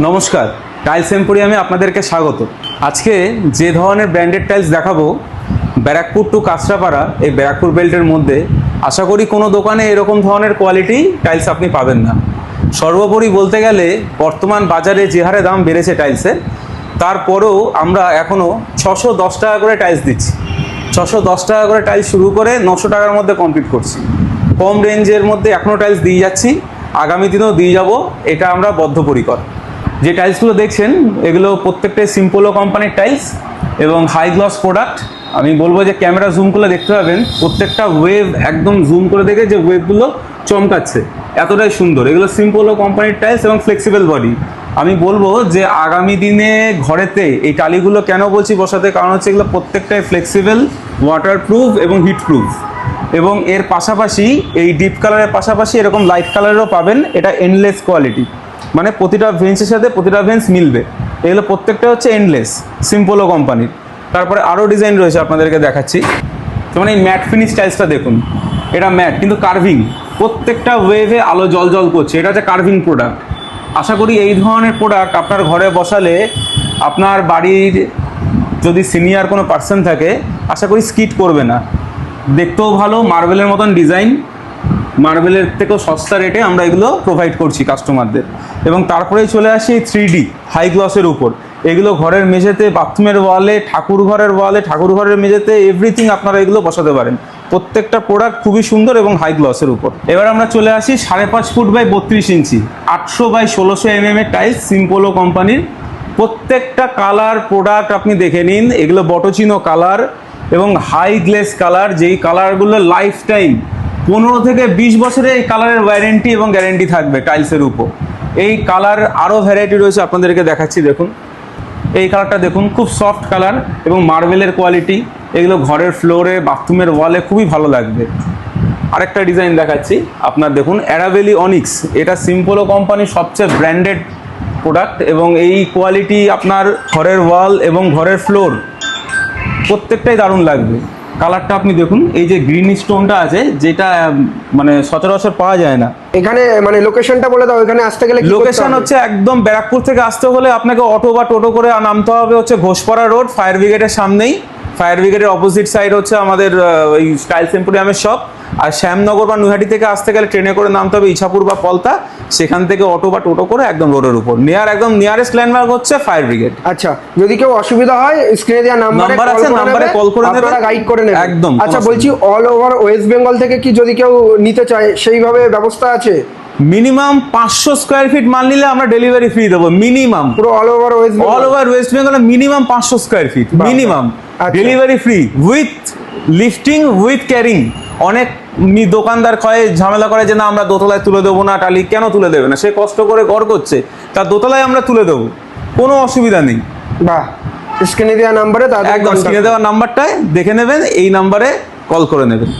নমস্কার, টাইলস এম্পোরিয়ামে আপনাদেরকে স্বাগত। আজকে যে ধরনের ব্র্যান্ডেড টাইলস দেখাবো, ব্যারাকপুর টু কাঁচরাপাড়া এই ব্যারাকপুর বেল্টের মধ্যে আশা করি কোনো দোকানে এরকম ধরনের কোয়ালিটি টাইলস আপনি পাবেন না। সর্বোপরি বলতে গেলে বর্তমান বাজারে যে হারে দাম বেড়েছে টাইলসের, তারপরেও আমরা এখনও 610 টাকা করে টাইলস দিচ্ছি। 610 টাকা করে টাইলস শুরু করে 900 টাকার মধ্যে কমপ্লিট করছি। কম রেঞ্জের মধ্যে এখনও টাইলস দিয়ে যাচ্ছি, আগামী দিনেও দিয়ে যাব, এটা আমরা বদ্ধপরিকর। যে টাইলসগুলো দেখছেন এগুলো প্রত্যেকটাই সিম্পলো কোম্পানির টাইলস এবং হাই গ্লস প্রোডাক্ট। আমি বলবো যে ক্যামেরা জুম করে দেখতে পাবেন, প্রত্যেকটা ওয়েভ একদম জুম করে দেখে যে ওয়েভগুলো চমকাচ্ছে, এতটাই সুন্দর। এগুলো সিম্পলো কোম্পানির টাইলস এবং ফ্লেক্সিবল বডি। আমি বলবো যে আগামী দিনে ঘরেতে এই টালিগুলো কেন বলছি বসাতে, কারণ হচ্ছে এগুলো প্রত্যেকটাই ফ্লেক্সিবল, ওয়াটারপ্রুফ এবং হিটপ্রুফ। এবং এর পাশাপাশি এই ডিপ কালারের পাশাপাশি এরকম লাইট কালারেরও পাবেন। এটা এন্ডলেস কোয়ালিটি, মানে প্রতিটা ভেন্সের সাথে প্রতিটা ভেন্স মিলবে। এগুলো প্রত্যেকটা হচ্ছে এন্ডলেস, সিম্পলো কোম্পানির। তারপরে আরও ডিজাইন রয়েছে, আপনাদেরকে দেখাচ্ছি। যেমন এই ম্যাট ফিনিশ টাইলসটা দেখুন, এটা ম্যাট কিন্তু কার্ভিং, প্রত্যেকটা ওয়েভে আলো জল জল করছে। এটা হচ্ছে কার্ভিং প্রোডাক্ট। আশা করি এই ধরনের প্রোডাক্ট আপনার ঘরে বসালে আপনার বাড়ির যদি সিনিয়র কোনো পার্সন থাকে, আশা করি স্কিট করবে না। দেখতেও ভালো, মার্বেলের মতন ডিজাইন, মার্বেলের থেকেও সস্তা রেটে আমরা এগুলো প্রোভাইড করছি কাস্টমারদের। এবং তারপরেই চলে আসি 3D হাই গ্লসের উপর। এগুলো ঘরের মেঝেতে, বাথরুমের ওয়ালে, ঠাকুর ঘরের ওয়ালে, ঠাকুর ঘরের মেঝেতে, এভরিথিং আপনারা এগুলো বসাতে পারেন। প্রত্যেকটা প্রোডাক্ট খুবই সুন্দর এবং হাই গ্লসের উপর। এবার আমরা চলে আসি 5.5 ফুট বাই 32 ইঞ্চি 800 বাই 1600 mm এর টাইলস, সিম্পলো কোম্পানির। প্রত্যেকটা কালার প্রোডাক্ট আপনি দেখে নিন। এগুলো বটচিনো কালার এবং হাই গ্লেস কালার, যেই কালারগুলো লাইফ টাইম 15 থেকে 20 বছরের এই কালারের ওয়ারেন্টি এবং গ্যারেন্টি থাকবে টাইলসের উপর। এই কালার আরও ভ্যারাইটি রয়েছে, আপনাদেরকে দেখাচ্ছি। দেখুন এই কালারটা দেখুন, খুব সফট কালার এবং মার্বেলের কোয়ালিটি। এগুলো ঘরের ফ্লোরে, বাথরুমের ওয়ালে খুবই ভালো লাগবে। আরেকটা ডিজাইন দেখাচ্ছি আপনার, দেখুন অ্যারাবেলি অনিক্স। এটা সিম্পলো কোম্পানির সবচেয়ে ব্র্যান্ডেড প্রোডাক্ট এবং এই কোয়ালিটি আপনার ঘরের ওয়াল এবং ঘরের ফ্লোর প্রত্যেকটাই দারুণ লাগবে। কালারটা আপনি দেখুন, এই যে গ্রিন স্টোনটা আছে, যেটা মানে সচরাচর পাওয়া যায় না। এখানে মানে লোকেশনটা বলে দাও, এখানে আসতে গেলে লোকেশন হচ্ছে একদম ব্যারাকপুর থেকে আসতে হলে আপনাকে অটো বা টোটো করে নামতে হবে হচ্ছে ঘোষপাড়া রোড, ফায়ার ব্রিগেডের সামনেই। ফায়ার ব্রিগেডের অপোজিট সাইড হচ্ছে আমাদের ওই টাইলস এম্পোরিয়ামের শপ। আর শ্যামনগর বা নৈহাটি থেকে আসতে গেলে ট্রেনে করে নামতে হবে ইছাপুর বা পলতা, সেখান থেকে অটো বা টোটো করে একদম রোডের উপর একদম নিয়ারেস্ট ল্যান্ডমার্ক হচ্ছে ফায়ার ব্রিগেড। আচ্ছা, যদি কেউ অসুবিধা হয় স্ক্রিনে দেওয়া নাম্বার আছে, নাম্বারে কল করে নেবে, আপনারা গাইড করে নেবেন একদম। আচ্ছা বলছি, অল ওভার ওয়েস্ট বেঙ্গল থেকে কি যদি কেউ নিতে চায় সেইভাবে ব্যবস্থা আছে? মিনিমাম 500 স্কোয়ার ফিট মাল নিলে আমরা ডেলিভারি ফ্রি দেবো। মিনিমাম পুরো all over West Bengal minimum 500 square feet minimum delivery free with lifting with carrying. অনেক দোকানদার ঝামেলা করে যে না আমরা দোতলায় তুলে দেবো না, টালি কেন তুলে দেবে না, সে কষ্ট করে ঘর করছে, তার দোতলায় আমরা তুলে দেবো, কোনো অসুবিধা নেই। বাহ, স্ক্রিনে দেওয়া নাম্বারে, একদম স্ক্রিনে দেওয়া নাম্বারটায় দেখে নেবেন, এই নাম্বারে কল করে নেবেন।